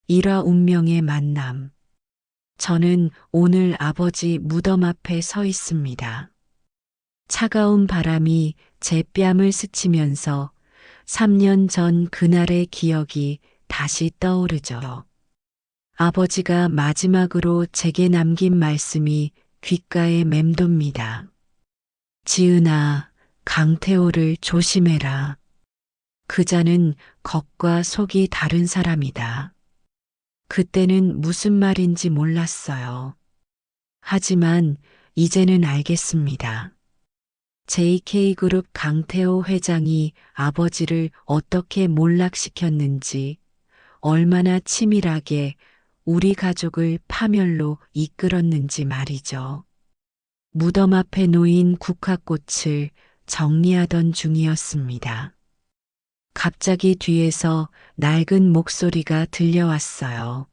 일화 운명의 만남. 저는 오늘 아버지 무덤 앞에 서 있습니다. 차가운 바람이 제 뺨을 스치면서 3년 전 그날의 기억이 다시 떠오르죠. 아버지가 마지막으로 제게 남긴 말씀이 귓가에 맴돕니다. 지은아, 강태호를 조심해라. 그자는 겉과 속이 다른 사람이다. 그때는 무슨 말인지 몰랐어요. 하지만 이제는 알겠습니다. JK그룹 강태호 회장이 아버지를 어떻게 몰락시켰는지, 얼마나 치밀하게 우리 가족을 파멸로 이끌었는지 말이죠. 무덤 앞에 놓인 국화꽃을 정리하던 중이었습니다. 갑자기 뒤에서 낡은 목소리가 들려왔어요.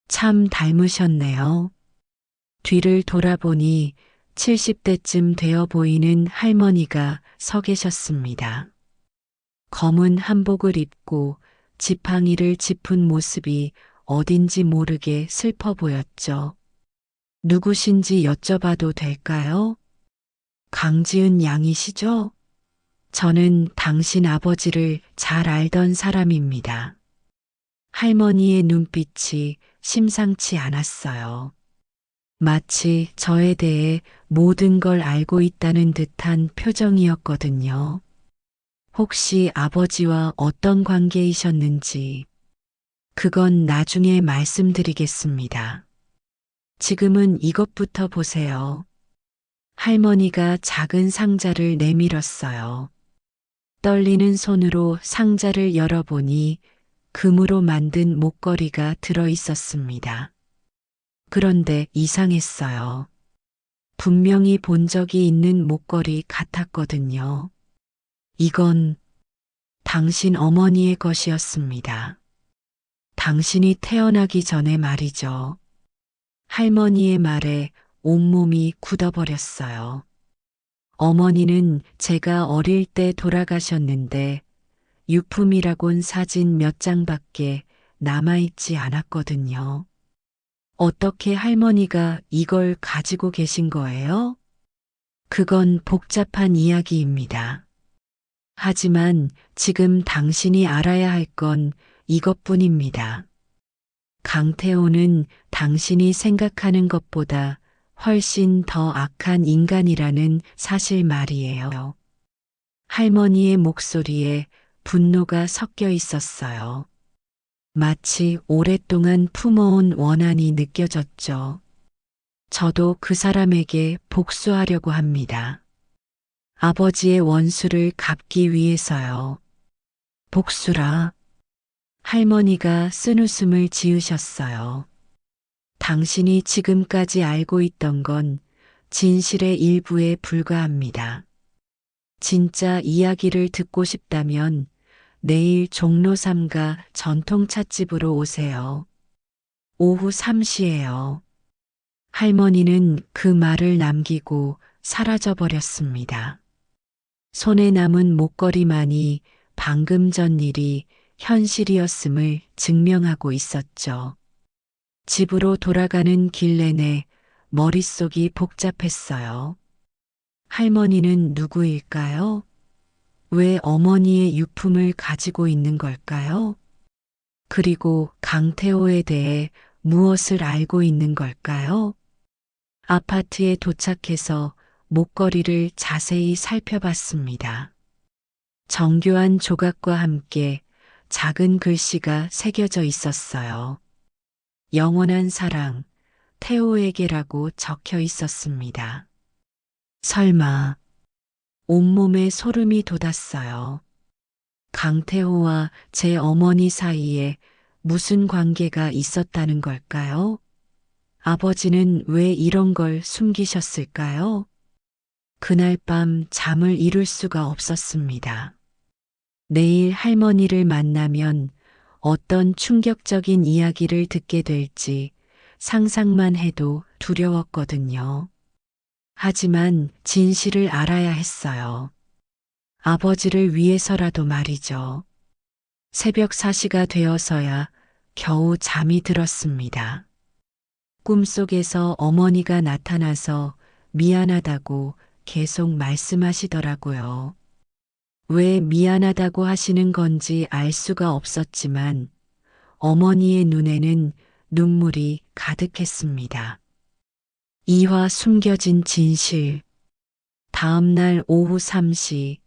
참 닮으셨네요. 뒤를 돌아보니 70대쯤 되어 보이는 할머니가 서 계셨습니다. 검은 한복을 입고 지팡이를 짚은 모습이 어딘지 모르게 슬퍼 보였죠. 누구신지 여쭤봐도 될까요? 강지은 양이시죠? 저는 당신 아버지를 잘 알던 사람입니다. 할머니의 눈빛이 심상치 않았어요. 마치 저에 대해 모든 걸 알고 있다는 듯한 표정이었거든요. 혹시 아버지와 어떤 관계이셨는지, 그건 나중에 말씀드리겠습니다. 지금은 이것부터 보세요. 할머니가 작은 상자를 내밀었어요. 떨리는 손으로 상자를 열어보니 금으로 만든 목걸이가 들어 있었습니다. 그런데 이상했어요. 분명히 본 적이 있는 목걸이 같았거든요. 이건 당신 어머니의 것이었습니다. 당신이 태어나기 전에 말이죠. 할머니의 말에 온몸이 굳어버렸어요. 어머니는 제가 어릴 때 돌아가셨는데 유품이라곤 사진 몇 장밖에 남아있지 않았거든요. 어떻게 할머니가 이걸 가지고 계신 거예요? 그건 복잡한 이야기입니다. 하지만 지금 당신이 알아야 할 건 이것뿐입니다. 강태호는 당신이 생각하는 것보다 훨씬 더 악한 인간이라는 사실 말이에요. 할머니의 목소리에 분노가 섞여 있었어요. 마치 오랫동안 품어온 원한이 느껴졌죠. 저도 그 사람에게 복수하려고 합니다. 아버지의 원수를 갚기 위해서요. 복수라. 할머니가 쓴웃음을 지으셨어요. 당신이 지금까지 알고 있던 건 진실의 일부에 불과합니다. 진짜 이야기를 듣고 싶다면 내일 종로 3가 전통찻집으로 오세요. 오후 3시에요. 할머니는 그 말을 남기고 사라져 버렸습니다. 손에 남은 목걸이만이 방금 전 일이 현실이었음을 증명하고 있었죠. 집으로 돌아가는 길 내내 머릿속이 복잡했어요. 할머니는 누구일까요? 왜 어머니의 유품을 가지고 있는 걸까요? 그리고 강태호에 대해 무엇을 알고 있는 걸까요? 아파트에 도착해서 목걸이를 자세히 살펴봤습니다. 정교한 조각과 함께 작은 글씨가 새겨져 있었어요. 영원한 사랑, 태호에게라고 적혀 있었습니다. 설마, 온몸에 소름이 돋았어요. 강태호와 제 어머니 사이에 무슨 관계가 있었다는 걸까요? 아버지는 왜 이런 걸 숨기셨을까요? 그날 밤 잠을 이룰 수가 없었습니다. 내일 할머니를 만나면 어떤 충격적인 이야기를 듣게 될지 상상만 해도 두려웠거든요. 하지만 진실을 알아야 했어요. 아버지를 위해서라도 말이죠. 새벽 4시가 되어서야 겨우 잠이 들었습니다. 꿈속에서 어머니가 나타나서 미안하다고 계속 말씀하시더라고요. 왜 미안하다고 하시는 건지 알 수가 없었지만 어머니의 눈에는 눈물이 가득했습니다. 이화 숨겨진 진실. 다음 날 오후 3시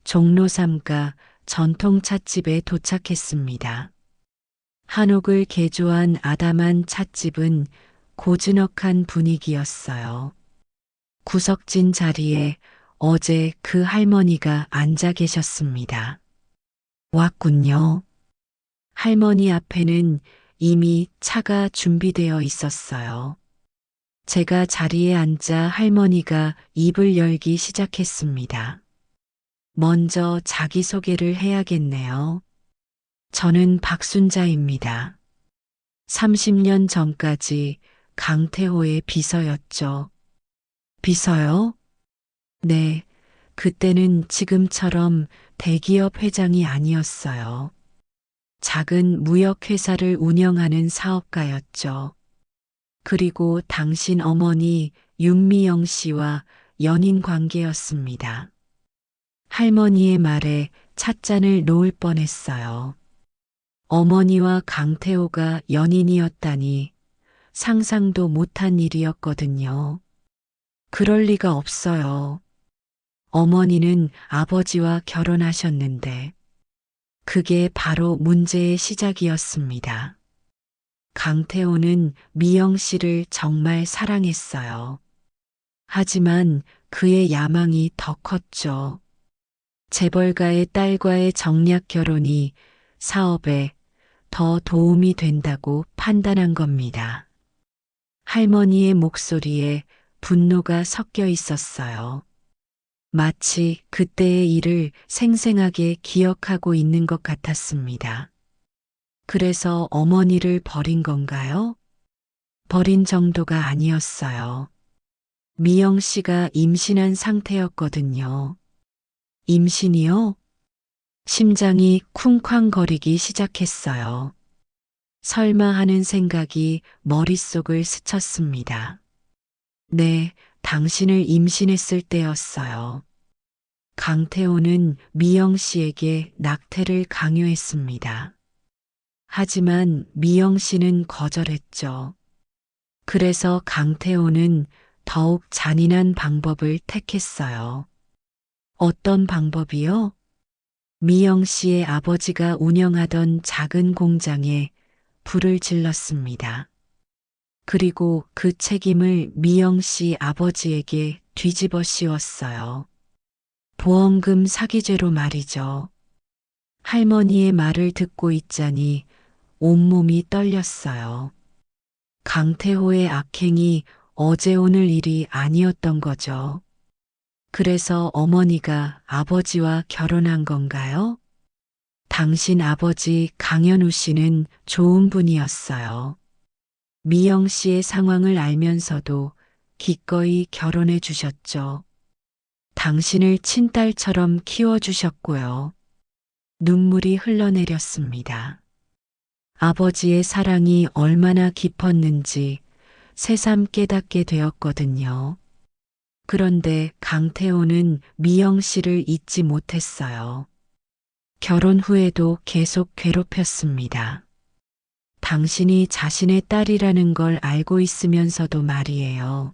종로 3가 전통 찻집에 도착했습니다. 한옥을 개조한 아담한 찻집은 고즈넉한 분위기였어요. 구석진 자리에 어제 그 할머니가 앉아 계셨습니다. 왔군요. 할머니 앞에는 이미 차가 준비되어 있었어요. 제가 자리에 앉자 할머니가 입을 열기 시작했습니다. 먼저 자기소개를 해야겠네요. 저는 박순자입니다. 30년 전까지 강태호의 비서였죠. 비서요? 네, 그때는 지금처럼 대기업 회장이 아니었어요. 작은 무역회사를 운영하는 사업가였죠. 그리고 당신 어머니 윤미영 씨와 연인 관계였습니다. 할머니의 말에 찻잔을 놓을 뻔했어요. 어머니와 강태호가 연인이었다니 상상도 못한 일이었거든요. 그럴 리가 없어요. 어머니는 아버지와 결혼하셨는데 그게 바로 문제의 시작이었습니다. 강태호는 미영 씨를 정말 사랑했어요. 하지만 그의 야망이 더 컸죠. 재벌가의 딸과의 정략 결혼이 사업에 더 도움이 된다고 판단한 겁니다. 할머니의 목소리에 분노가 섞여 있었어요. 마치 그때의 일을 생생하게 기억하고 있는 것 같았습니다. 그래서 어머니를 버린 건가요? 버린 정도가 아니었어요. 미영 씨가 임신한 상태였거든요. 임신이요? 심장이 쿵쾅거리기 시작했어요. 설마 하는 생각이 머릿속을 스쳤습니다. 네, 당신을 임신했을 때였어요. 강태호는 미영 씨에게 낙태를 강요했습니다. 하지만 미영 씨는 거절했죠. 그래서 강태호는 더욱 잔인한 방법을 택했어요. 어떤 방법이요? 미영 씨의 아버지가 운영하던 작은 공장에 불을 질렀습니다. 그리고 그 책임을 미영 씨 아버지에게 뒤집어 씌웠어요. 보험금 사기죄로 말이죠. 할머니의 말을 듣고 있자니 온몸이 떨렸어요. 강태호의 악행이 어제 오늘 일이 아니었던 거죠. 그래서 어머니가 아버지와 결혼한 건가요? 당신 아버지 강현우 씨는 좋은 분이었어요. 미영 씨의 상황을 알면서도 기꺼이 결혼해 주셨죠. 당신을 친딸처럼 키워주셨고요. 눈물이 흘러내렸습니다. 아버지의 사랑이 얼마나 깊었는지 새삼 깨닫게 되었거든요. 그런데 강태호는 미영 씨를 잊지 못했어요. 결혼 후에도 계속 괴롭혔습니다. 당신이 자신의 딸이라는 걸 알고 있으면서도 말이에요.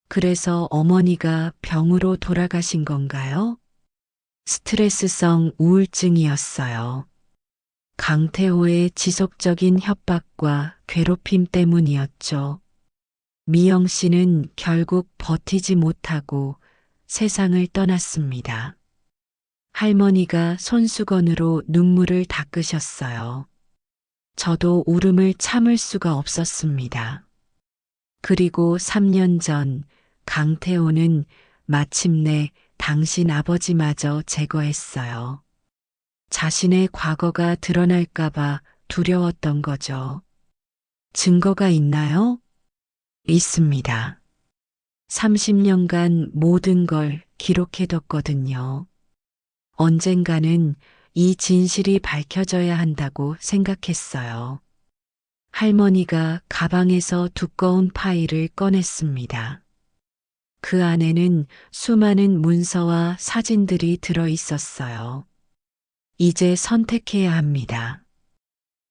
그래서 어머니가 병으로 돌아가신 건가요? 스트레스성 우울증이었어요. 강태호의 지속적인 협박과 괴롭힘 때문이었죠. 미영 씨는 결국 버티지 못하고 세상을 떠났습니다. 할머니가 손수건으로 눈물을 닦으셨어요. 저도 울음을 참을 수가 없었습니다. 그리고 3년 전 강태호는 마침내 당신 아버지마저 제거했어요. 자신의 과거가 드러날까봐 두려웠던 거죠. 증거가 있나요? 있습니다. 30년간 모든 걸 기록해뒀거든요. 언젠가는 이 진실이 밝혀져야 한다고 생각했어요. 할머니가 가방에서 두꺼운 파일을 꺼냈습니다. 그 안에는 수많은 문서와 사진들이 들어 있었어요. 이제 선택해야 합니다.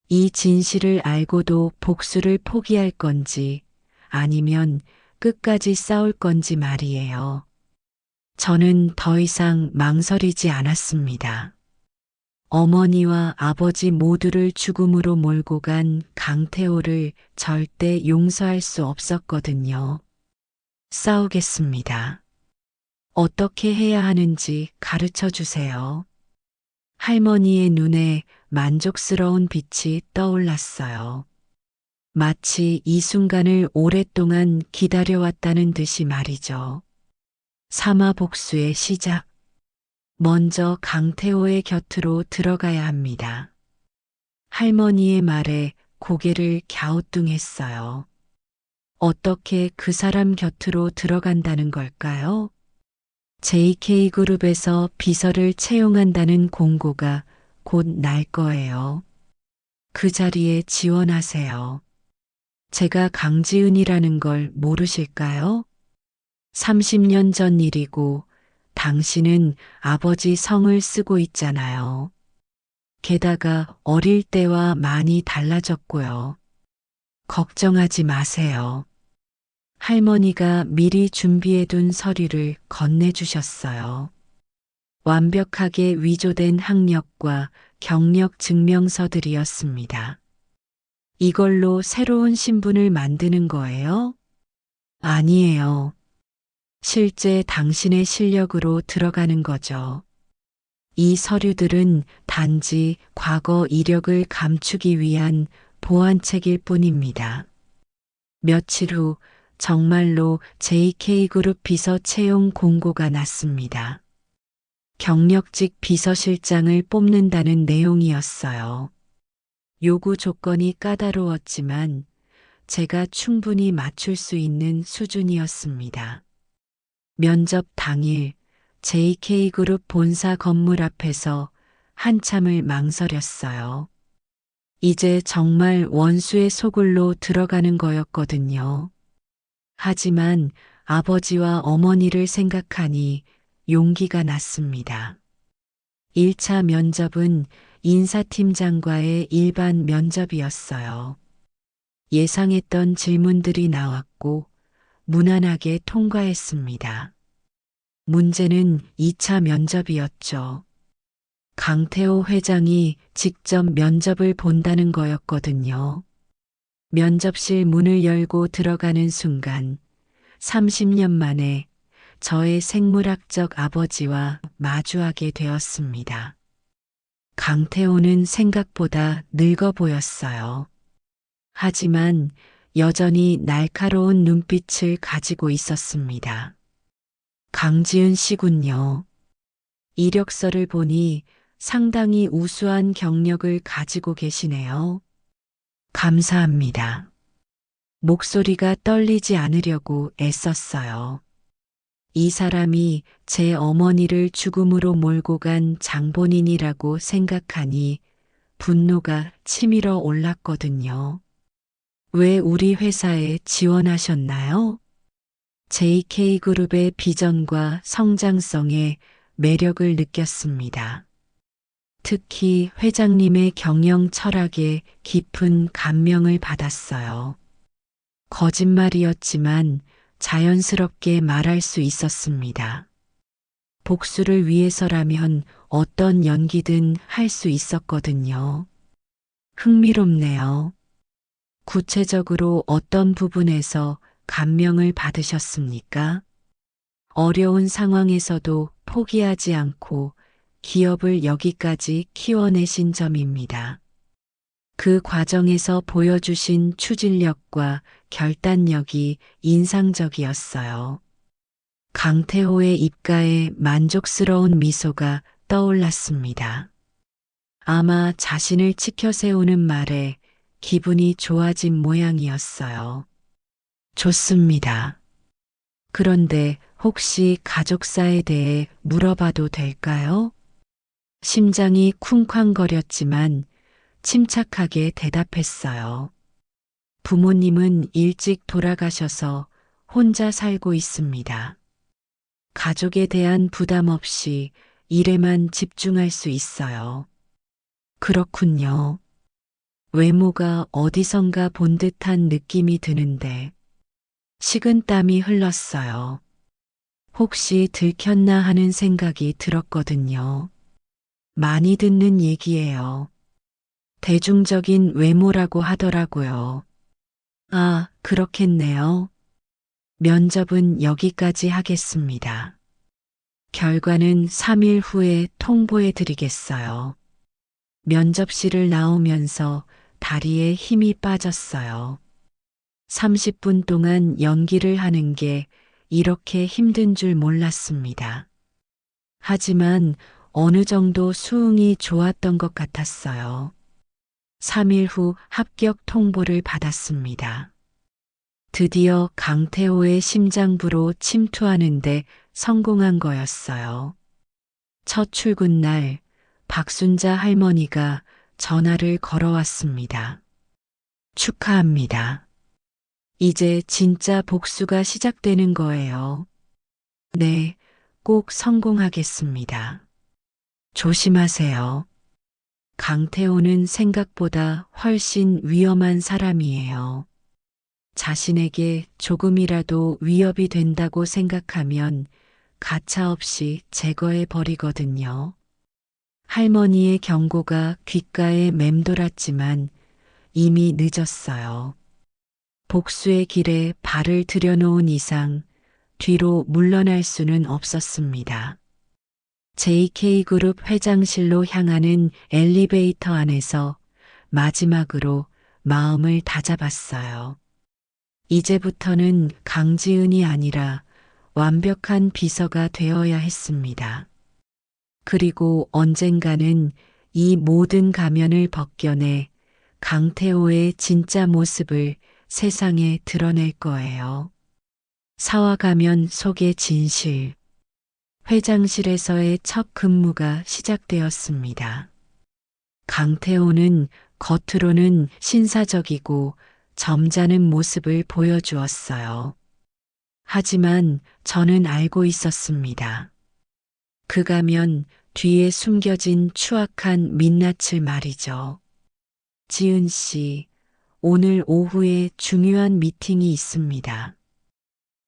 이 진실을 알고도 복수를 포기할 건지 아니면 끝까지 싸울 건지 말이에요. 저는 더 이상 망설이지 않았습니다. 어머니와 아버지 모두를 죽음으로 몰고 간 강태호를 절대 용서할 수 없었거든요. 싸우겠습니다. 어떻게 해야 하는지 가르쳐 주세요. 할머니의 눈에 만족스러운 빛이 떠올랐어요. 마치 이 순간을 오랫동안 기다려왔다는 듯이 말이죠. 사마복수의 시작. 먼저 강태호의 곁으로 들어가야 합니다. 할머니의 말에 고개를 갸우뚱했어요. 어떻게 그 사람 곁으로 들어간다는 걸까요? JK그룹에서 비서를 채용한다는 공고가 곧 날 거예요. 그 자리에 지원하세요. 제가 강지은이라는 걸 모르실까요? 30년 전 일이고 당신은 아버지 성을 쓰고 있잖아요. 게다가 어릴 때와 많이 달라졌고요. 걱정하지 마세요. 할머니가 미리 준비해둔 서류를 건네주셨어요. 완벽하게 위조된 학력과 경력 증명서들이었습니다. 이걸로 새로운 신분을 만드는 거예요? 아니에요. 실제 당신의 실력으로 들어가는 거죠. 이 서류들은 단지 과거 이력을 감추기 위한 보완책일 뿐입니다. 며칠 후 정말로 JK그룹 비서 채용 공고가 났습니다. 경력직 비서실장을 뽑는다는 내용이었어요. 요구 조건이 까다로웠지만 제가 충분히 맞출 수 있는 수준이었습니다. 면접 당일 JK그룹 본사 건물 앞에서 한참을 망설였어요. 이제 정말 원수의 소굴로 들어가는 거였거든요. 하지만 아버지와 어머니를 생각하니 용기가 났습니다. 1차 면접은 인사팀장과의 일반 면접이었어요. 예상했던 질문들이 나왔고 무난하게 통과했습니다. 문제는 2차 면접이었죠. 강태호 회장이 직접 면접을 본다는 거였거든요. 면접실 문을 열고 들어가는 순간 30년 만에 저의 생물학적 아버지와 마주하게 되었습니다. 강태호는 생각보다 늙어 보였어요. 하지만 여전히 날카로운 눈빛을 가지고 있었습니다. 강지은 씨군요. 이력서를 보니 상당히 우수한 경력을 가지고 계시네요. 감사합니다. 목소리가 떨리지 않으려고 애썼어요. 이 사람이 제 어머니를 죽음으로 몰고 간 장본인이라고 생각하니 분노가 치밀어 올랐거든요. 왜 우리 회사에 지원하셨나요? JK그룹의 비전과 성장성에 매력을 느꼈습니다. 특히 회장님의 경영 철학에 깊은 감명을 받았어요. 거짓말이었지만 자연스럽게 말할 수 있었습니다. 복수를 위해서라면 어떤 연기든 할 수 있었거든요. 흥미롭네요. 구체적으로 어떤 부분에서 감명을 받으셨습니까? 어려운 상황에서도 포기하지 않고 기업을 여기까지 키워내신 점입니다. 그 과정에서 보여주신 추진력과 결단력이 인상적이었어요. 강태호의 입가에 만족스러운 미소가 떠올랐습니다. 아마 자신을 치켜세우는 말에 기분이 좋아진 모양이었어요. 좋습니다. 그런데 혹시 가족사에 대해 물어봐도 될까요? 심장이 쿵쾅거렸지만 침착하게 대답했어요. 부모님은 일찍 돌아가셔서 혼자 살고 있습니다. 가족에 대한 부담 없이 일에만 집중할 수 있어요. 그렇군요. 외모가 어디선가 본 듯한 느낌이 드는데 식은땀이 흘렀어요. 혹시 들켰나 하는 생각이 들었거든요. 많이 듣는 얘기예요. 대중적인 외모라고 하더라고요. 아, 그렇겠네요. 면접은 여기까지 하겠습니다. 결과는 3일 후에 통보해 드리겠어요. 면접실을 나오면서 다리에 힘이 빠졌어요. 30분 동안 연기를 하는 게 이렇게 힘든 줄 몰랐습니다. 하지만 어느 정도 수응이 좋았던 것 같았어요. 3일 후 합격 통보를 받았습니다. 드디어 강태호의 심장부로 침투하는데 성공한 거였어요. 첫 출근 날 박순자 할머니가 전화를 걸어왔습니다. 축하합니다. 이제 진짜 복수가 시작되는 거예요. 네, 꼭 성공하겠습니다. 조심하세요. 강태호는 생각보다 훨씬 위험한 사람이에요. 자신에게 조금이라도 위협이 된다고 생각하면 가차없이 제거해 버리거든요. 할머니의 경고가 귓가에 맴돌았지만 이미 늦었어요. 복수의 길에 발을 들여놓은 이상 뒤로 물러날 수는 없었습니다. JK그룹 회장실로 향하는 엘리베이터 안에서 마지막으로 마음을 다잡았어요. 이제부터는 강지은이 아니라 완벽한 비서가 되어야 했습니다. 그리고 언젠가는 이 모든 가면을 벗겨내 강태호의 진짜 모습을 세상에 드러낼 거예요. 사화 가면 속의 진실. 회장실에서의 첫 근무가 시작되었습니다. 강태호는 겉으로는 신사적이고 점잖은 모습을 보여주었어요. 하지만 저는 알고 있었습니다. 그 가면 뒤에 숨겨진 추악한 민낯을 말이죠. 지은 씨, 오늘 오후에 중요한 미팅이 있습니다.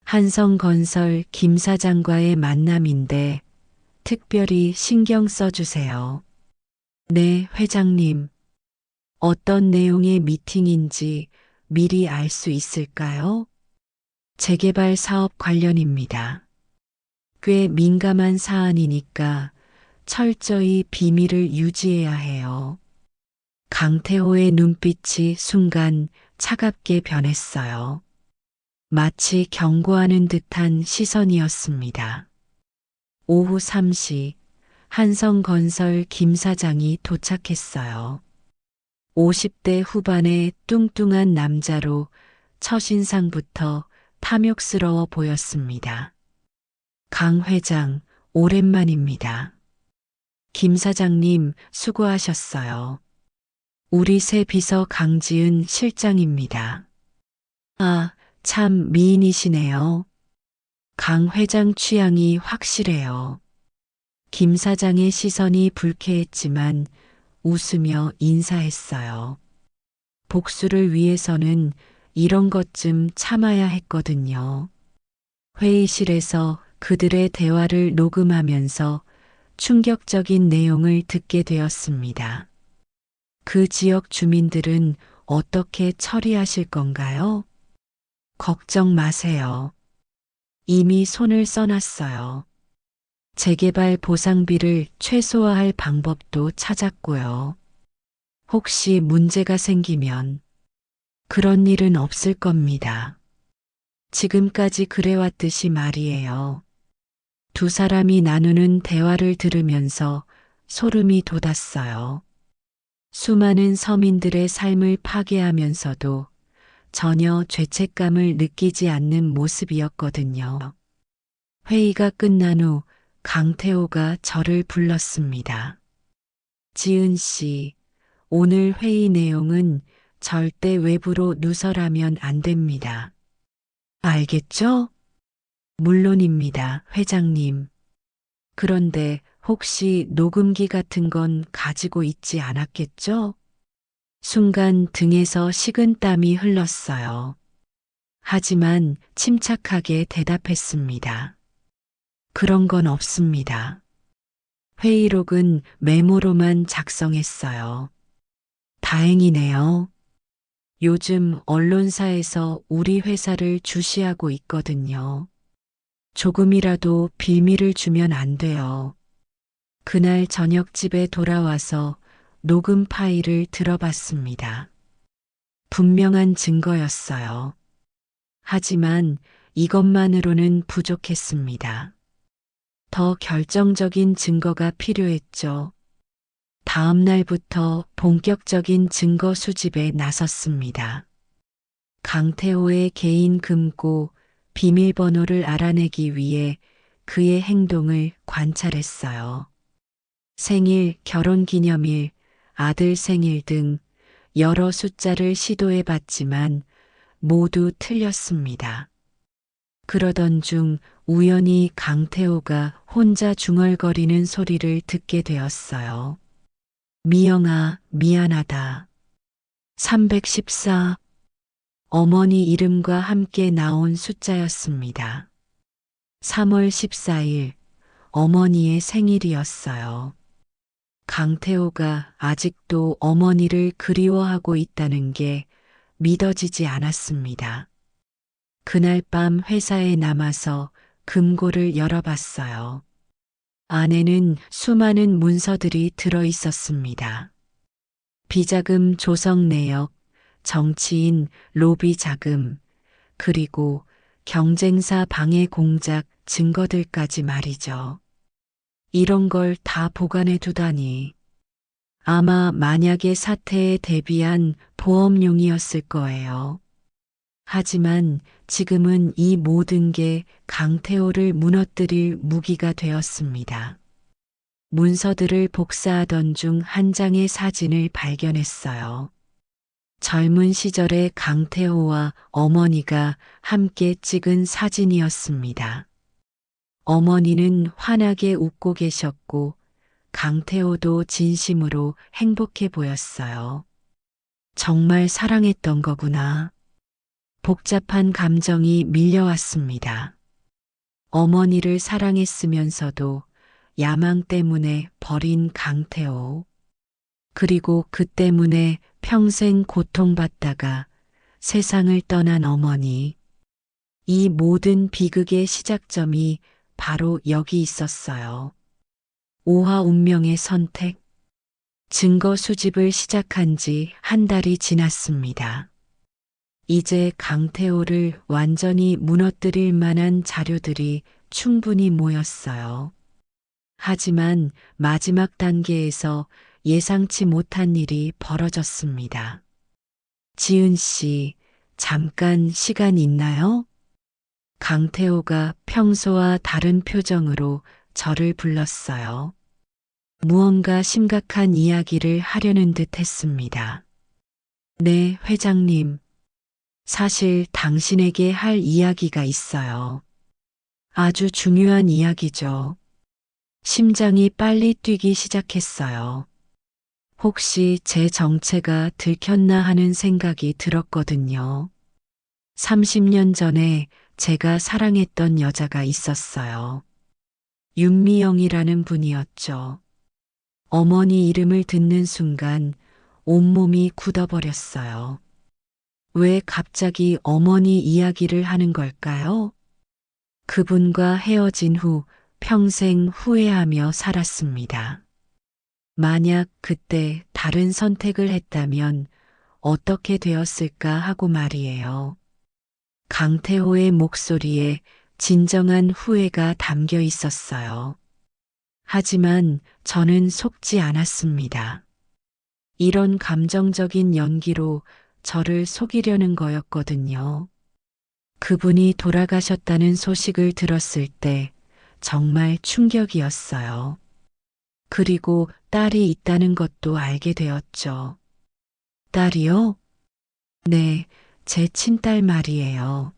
한성건설 김 사장과의 만남인데 특별히 신경 써주세요. 네, 회장님. 어떤 내용의 미팅인지 미리 알 수 있을까요? 재개발 사업 관련입니다. 꽤 민감한 사안이니까 철저히 비밀을 유지해야 해요. 강태호의 눈빛이 순간 차갑게 변했어요. 마치 경고하는 듯한 시선이었습니다. 오후 3시 한성건설 김 사장이 도착했어요. 50대 후반의 뚱뚱한 남자로 첫인상부터 탐욕스러워 보였습니다. 강 회장, 오랜만입니다. 김 사장님, 수고하셨어요. 우리 새 비서 강지은 실장입니다. 아, 참 미인이시네요. 강 회장 취향이 확실해요. 김 사장의 시선이 불쾌했지만 웃으며 인사했어요. 복수를 위해서는 이런 것쯤 참아야 했거든요. 회의실에서 그들의 대화를 녹음하면서 충격적인 내용을 듣게 되었습니다. 그 지역 주민들은 어떻게 처리하실 건가요? 걱정 마세요. 이미 손을 써놨어요. 재개발 보상비를 최소화할 방법도 찾았고요. 혹시 문제가 생기면 그런 일은 없을 겁니다. 지금까지 그래왔듯이 말이에요. 두 사람이 나누는 대화를 들으면서 소름이 돋았어요. 수많은 서민들의 삶을 파괴하면서도 전혀 죄책감을 느끼지 않는 모습이었거든요. 회의가 끝난 후 강태호가 저를 불렀습니다. 지은 씨, 오늘 회의 내용은 절대 외부로 누설하면 안 됩니다. 알겠죠? 물론입니다, 회장님. 그런데 혹시 녹음기 같은 건 가지고 있지 않았겠죠? 순간 등에서 식은땀이 흘렀어요. 하지만 침착하게 대답했습니다. 그런 건 없습니다. 회의록은 메모로만 작성했어요. 다행이네요. 요즘 언론사에서 우리 회사를 주시하고 있거든요. 조금이라도 빌미를 주면 안 돼요. 그날 저녁 집에 돌아와서 녹음 파일을 들어봤습니다. 분명한 증거였어요. 하지만 이것만으로는 부족했습니다. 더 결정적인 증거가 필요했죠. 다음 날부터 본격적인 증거 수집에 나섰습니다. 강태호의 개인 금고 비밀번호를 알아내기 위해 그의 행동을 관찰했어요. 생일, 결혼기념일, 아들 생일 등 여러 숫자를 시도해 봤지만 모두 틀렸습니다. 그러던 중 우연히 강태호가 혼자 중얼거리는 소리를 듣게 되었어요. 미영아, 미안하다. 314. 어머니 이름과 함께 나온 숫자였습니다. 3월 14일, 어머니의 생일이었어요. 강태호가 아직도 어머니를 그리워하고 있다는 게 믿어지지 않았습니다. 그날 밤 회사에 남아서 금고를 열어봤어요. 안에는 수많은 문서들이 들어 있었습니다. 비자금 조성 내역, 정치인 로비 자금, 그리고 경쟁사 방해 공작 증거들까지 말이죠. 이런 걸 다 보관해 두다니. 아마 만약의 사태에 대비한 보험용이었을 거예요. 하지만 지금은 이 모든 게 강태호를 무너뜨릴 무기가 되었습니다. 문서들을 복사하던 중 한 장의 사진을 발견했어요. 젊은 시절의 강태호와 어머니가 함께 찍은 사진이었습니다. 어머니는 환하게 웃고 계셨고 강태호도 진심으로 행복해 보였어요. 정말 사랑했던 거구나. 복잡한 감정이 밀려왔습니다. 어머니를 사랑했으면서도 야망 때문에 버린 강태호. 그리고 그 때문에 평생 고통받다가 세상을 떠난 어머니. 이 모든 비극의 시작점이 바로 여기 있었어요. 오화 운명의 선택. 증거 수집을 시작한 지 한 달이 지났습니다. 이제 강태호를 완전히 무너뜨릴 만한 자료들이 충분히 모였어요. 하지만 마지막 단계에서 예상치 못한 일이 벌어졌습니다. 지은 씨, 잠깐 시간 있나요? 강태호가 평소와 다른 표정으로 저를 불렀어요. 무언가 심각한 이야기를 하려는 듯 했습니다. 네, 회장님. 사실 당신에게 할 이야기가 있어요. 아주 중요한 이야기죠. 심장이 빨리 뛰기 시작했어요. 혹시 제 정체가 들켰나 하는 생각이 들었거든요. 30년 전에 제가 사랑했던 여자가 있었어요. 윤미영이라는 분이었죠. 어머니 이름을 듣는 순간 온몸이 굳어버렸어요. 왜 갑자기 어머니 이야기를 하는 걸까요? 그분과 헤어진 후 평생 후회하며 살았습니다. 만약 그때 다른 선택을 했다면 어떻게 되었을까 하고 말이에요. 강태호의 목소리에 진정한 후회가 담겨 있었어요. 하지만 저는 속지 않았습니다. 이런 감정적인 연기로 저를 속이려는 거였거든요. 그분이 돌아가셨다는 소식을 들었을 때 정말 충격이었어요. 그리고 딸이 있다는 것도 알게 되었죠. 딸이요? 네, 제 친딸 말이에요.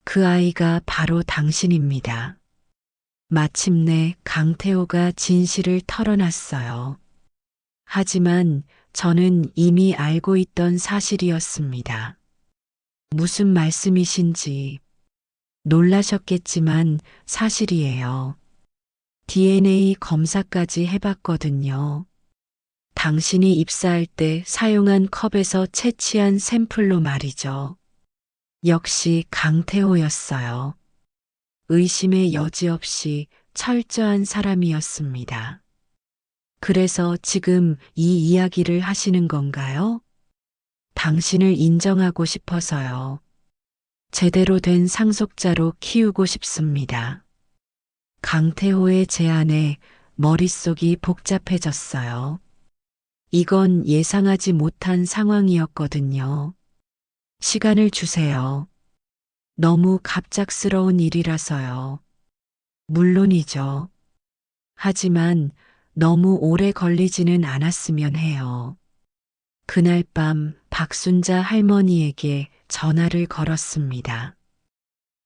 그 아이가 바로 당신입니다. 마침내 강태호가 진실을 털어놨어요. 하지만 저는 이미 알고 있던 사실이었습니다. 무슨 말씀이신지 놀라셨겠지만 사실이에요. DNA 검사까지 해봤거든요. 당신이 입사할 때 사용한 컵에서 채취한 샘플로 말이죠. 역시 강태호였어요. 의심의 여지 없이 철저한 사람이었습니다. 그래서 지금 이 이야기를 하시는 건가요? 당신을 인정하고 싶어서요. 제대로 된 상속자로 키우고 싶습니다. 강태호의 제안에 머릿속이 복잡해졌어요. 이건 예상하지 못한 상황이었거든요. 시간을 주세요. 너무 갑작스러운 일이라서요. 물론이죠. 하지만 너무 오래 걸리지는 않았으면 해요. 그날 밤 박순자 할머니에게 전화를 걸었습니다.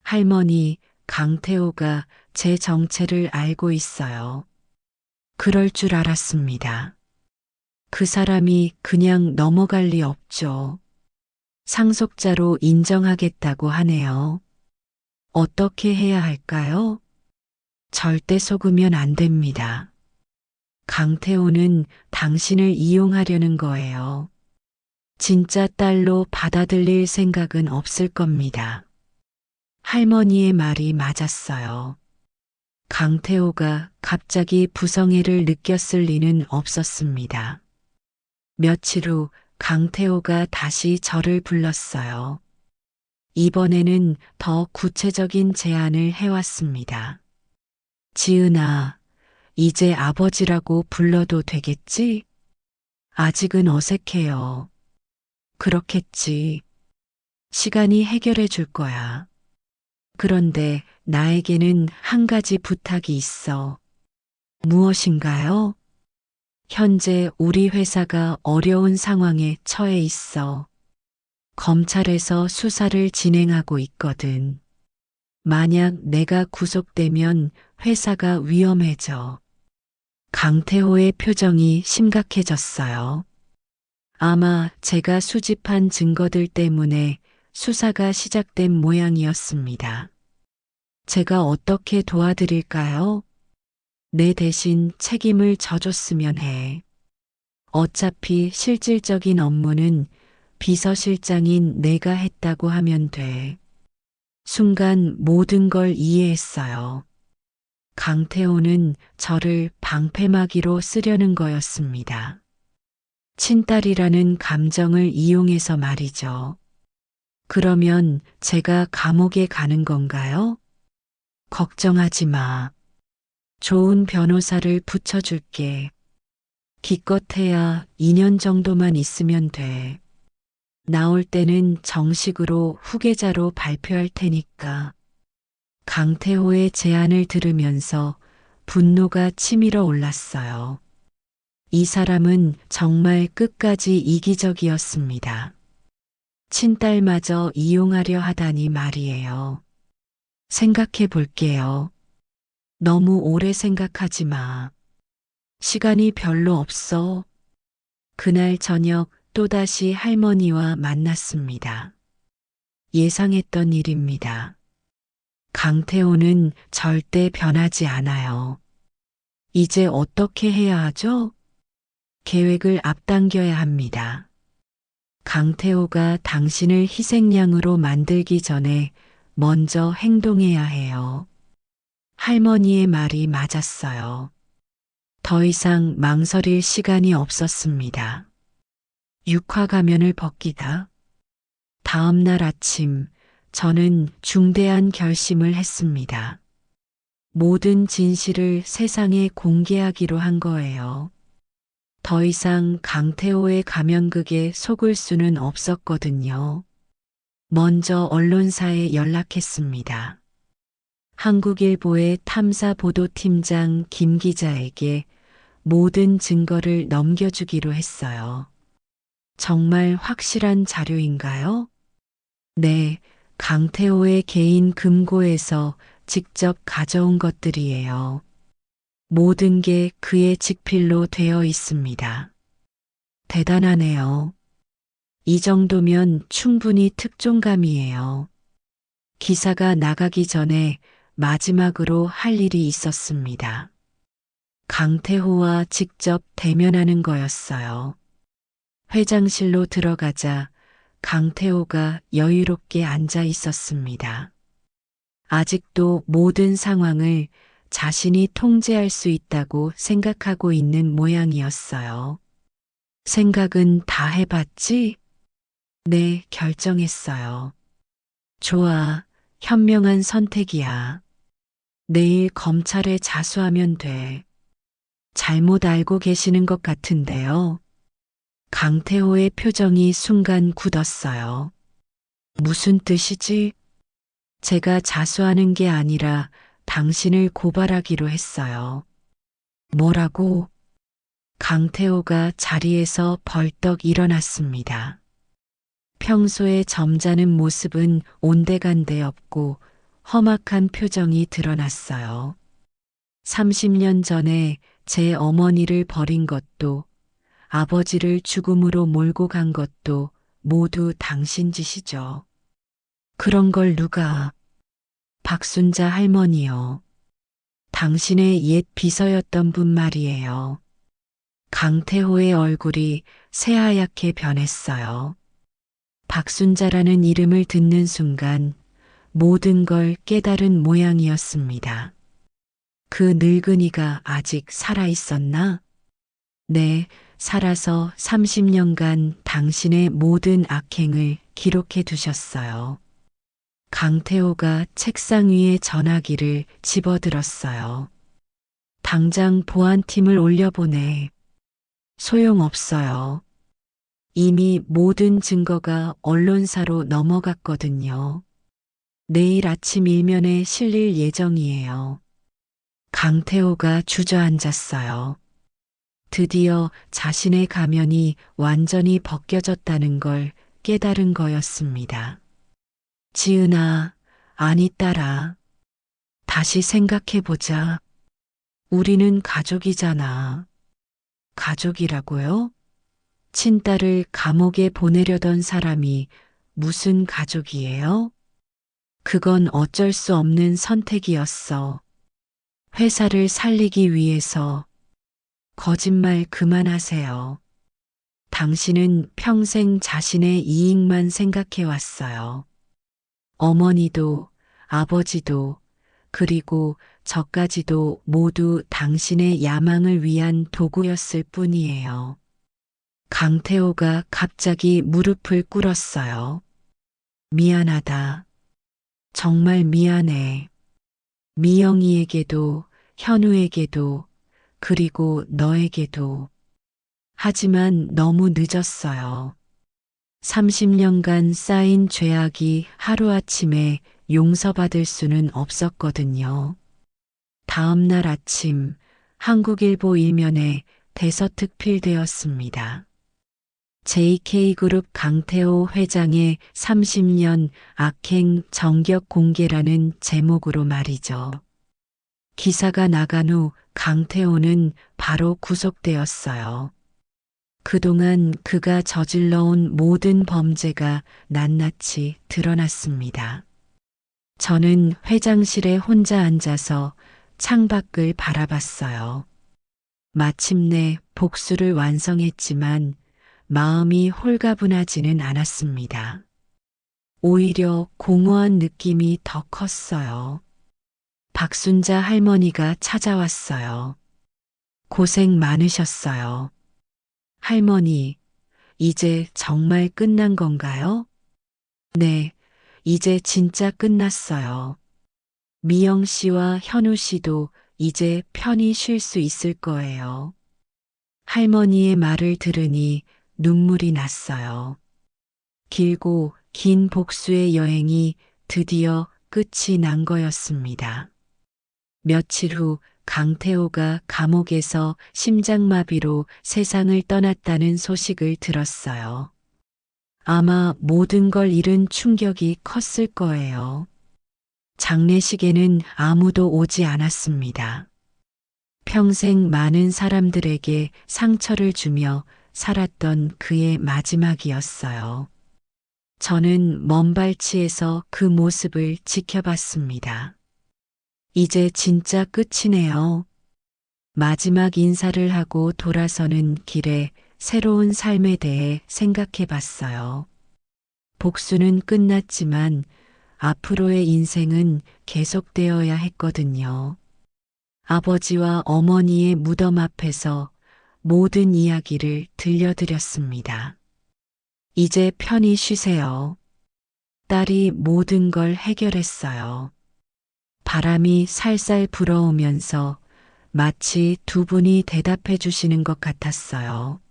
할머니, 강태호가 제 정체를 알고 있어요. 그럴 줄 알았습니다. 그 사람이 그냥 넘어갈 리 없죠. 상속자로 인정하겠다고 하네요. 어떻게 해야 할까요? 절대 속으면 안 됩니다. 강태호는 당신을 이용하려는 거예요. 진짜 딸로 받아들일 생각은 없을 겁니다. 할머니의 말이 맞았어요. 강태호가 갑자기 부성애를 느꼈을 리는 없었습니다. 며칠 후 강태호가 다시 저를 불렀어요. 이번에는 더 구체적인 제안을 해왔습니다. 지은아, 이제 아버지라고 불러도 되겠지? 아직은 어색해요. 그렇겠지. 시간이 해결해 줄 거야. 그런데 나에게는 한 가지 부탁이 있어. 무엇인가요? 현재 우리 회사가 어려운 상황에 처해 있어. 검찰에서 수사를 진행하고 있거든. 만약 내가 구속되면 회사가 위험해져. 강태호의 표정이 심각해졌어요. 아마 제가 수집한 증거들 때문에 수사가 시작된 모양이었습니다. 제가 어떻게 도와드릴까요? 내 대신 책임을 져줬으면 해. 어차피 실질적인 업무는 비서실장인 내가 했다고 하면 돼. 순간 모든 걸 이해했어요. 강태호는 저를 방패막이로 쓰려는 거였습니다. 친딸이라는 감정을 이용해서 말이죠. 그러면 제가 감옥에 가는 건가요? 걱정하지 마. 좋은 변호사를 붙여줄게. 기껏해야 2년 정도만 있으면 돼. 나올 때는 정식으로 후계자로 발표할 테니까. 강태호의 제안을 들으면서 분노가 치밀어 올랐어요. 이 사람은 정말 끝까지 이기적이었습니다. 친딸마저 이용하려 하다니 말이에요. 생각해 볼게요. 너무 오래 생각하지 마. 시간이 별로 없어. 그날 저녁 또다시 할머니와 만났습니다. 예상했던 일입니다. 강태호는 절대 변하지 않아요. 이제 어떻게 해야 하죠? 계획을 앞당겨야 합니다. 강태호가 당신을 희생양으로 만들기 전에 먼저 행동해야 해요. 할머니의 말이 맞았어요. 더 이상 망설일 시간이 없었습니다. 육화 가면을 벗기다. 다음 날 아침 저는 중대한 결심을 했습니다. 모든 진실을 세상에 공개하기로 한 거예요. 더 이상 강태호의 가면극에 속을 수는 없었거든요. 먼저 언론사에 연락했습니다. 한국일보의 탐사보도팀장 김 기자에게 모든 증거를 넘겨주기로 했어요. 정말 확실한 자료인가요? 네, 강태호의 개인 금고에서 직접 가져온 것들이에요. 모든 게 그의 직필로 되어 있습니다. 대단하네요. 이 정도면 충분히 특종감이에요. 기사가 나가기 전에 마지막으로 할 일이 있었습니다. 강태호와 직접 대면하는 거였어요. 회장실로 들어가자 강태호가 여유롭게 앉아 있었습니다. 아직도 모든 상황을 자신이 통제할 수 있다고 생각하고 있는 모양이었어요. 생각은 다 해봤지? 네, 결정했어요. 좋아, 현명한 선택이야. 내일 검찰에 자수하면 돼. 잘못 알고 계시는 것 같은데요. 강태호의 표정이 순간 굳었어요. 무슨 뜻이지? 제가 자수하는 게 아니라 당신을 고발하기로 했어요. 뭐라고? 강태호가 자리에서 벌떡 일어났습니다. 평소에 점잖은 모습은 온데간데 없고 험악한 표정이 드러났어요. 30년 전에 제 어머니를 버린 것도 아버지를 죽음으로 몰고 간 것도 모두 당신 짓이죠. 그런 걸 누가? 박순자 할머니요. 당신의 옛 비서였던 분 말이에요. 강태호의 얼굴이 새하얗게 변했어요. 박순자라는 이름을 듣는 순간 모든 걸 깨달은 모양이었습니다. 그 늙은이가 아직 살아 있었나? 네, 살아서 30년간 당신의 모든 악행을 기록해 두셨어요. 강태호가 책상 위에 전화기를 집어들었어요. 당장 보안팀을 올려보내. 소용없어요. 이미 모든 증거가 언론사로 넘어갔거든요. 내일 아침 일면에 실릴 예정이에요. 강태호가 주저앉았어요. 드디어 자신의 가면이 완전히 벗겨졌다는 걸 깨달은 거였습니다. 지은아, 아니 딸아. 다시 생각해보자. 우리는 가족이잖아. 가족이라고요? 친딸을 감옥에 보내려던 사람이 무슨 가족이에요? 그건 어쩔 수 없는 선택이었어. 회사를 살리기 위해서. 거짓말 그만하세요. 당신은 평생 자신의 이익만 생각해 왔어요. 어머니도, 아버지도, 그리고 저까지도 모두 당신의 야망을 위한 도구였을 뿐이에요. 강태호가 갑자기 무릎을 꿇었어요. 미안하다. 정말 미안해. 미영이에게도, 현우에게도, 그리고 너에게도. 하지만 너무 늦었어요. 30년간 쌓인 죄악이 하루아침에 용서받을 수는 없었거든요. 다음 날 아침 한국일보 일면에 대서특필되었습니다. JK그룹 강태호 회장의 30년 악행 전격 공개라는 제목으로 말이죠. 기사가 나간 후 강태호는 바로 구속되었어요. 그동안 그가 저질러온 모든 범죄가 낱낱이 드러났습니다. 저는 회장실에 혼자 앉아서 창밖을 바라봤어요. 마침내 복수를 완성했지만 마음이 홀가분하지는 않았습니다. 오히려 공허한 느낌이 더 컸어요. 박순자 할머니가 찾아왔어요. 고생 많으셨어요. 할머니, 이제 정말 끝난 건가요? 네, 이제 진짜 끝났어요. 미영 씨와 현우 씨도 이제 편히 쉴 수 있을 거예요. 할머니의 말을 들으니 눈물이 났어요. 길고 긴 복수의 여행이 드디어 끝이 난 거였습니다. 며칠 후 강태호가 감옥에서 심장마비로 세상을 떠났다는 소식을 들었어요. 아마 모든 걸 잃은 충격이 컸을 거예요. 장례식에는 아무도 오지 않았습니다. 평생 많은 사람들에게 상처를 주며 살았던 그의 마지막이었어요. 저는 먼 발치에서 그 모습을 지켜봤습니다. 이제 진짜 끝이네요. 마지막 인사를 하고 돌아서는 길에 새로운 삶에 대해 생각해 봤어요. 복수는 끝났지만 앞으로의 인생은 계속되어야 했거든요. 아버지와 어머니의 무덤 앞에서 모든 이야기를 들려드렸습니다. 이제 편히 쉬세요. 딸이 모든 걸 해결했어요. 바람이 살살 불어오면서 마치 두 분이 대답해 주시는 것 같았어요.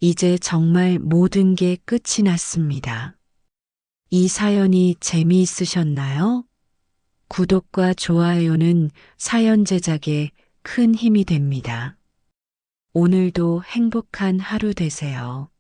이제 정말 모든 게 끝이 났습니다. 이 사연이 재미있으셨나요? 구독과 좋아요는 사연 제작에 큰 힘이 됩니다. 오늘도 행복한 하루 되세요.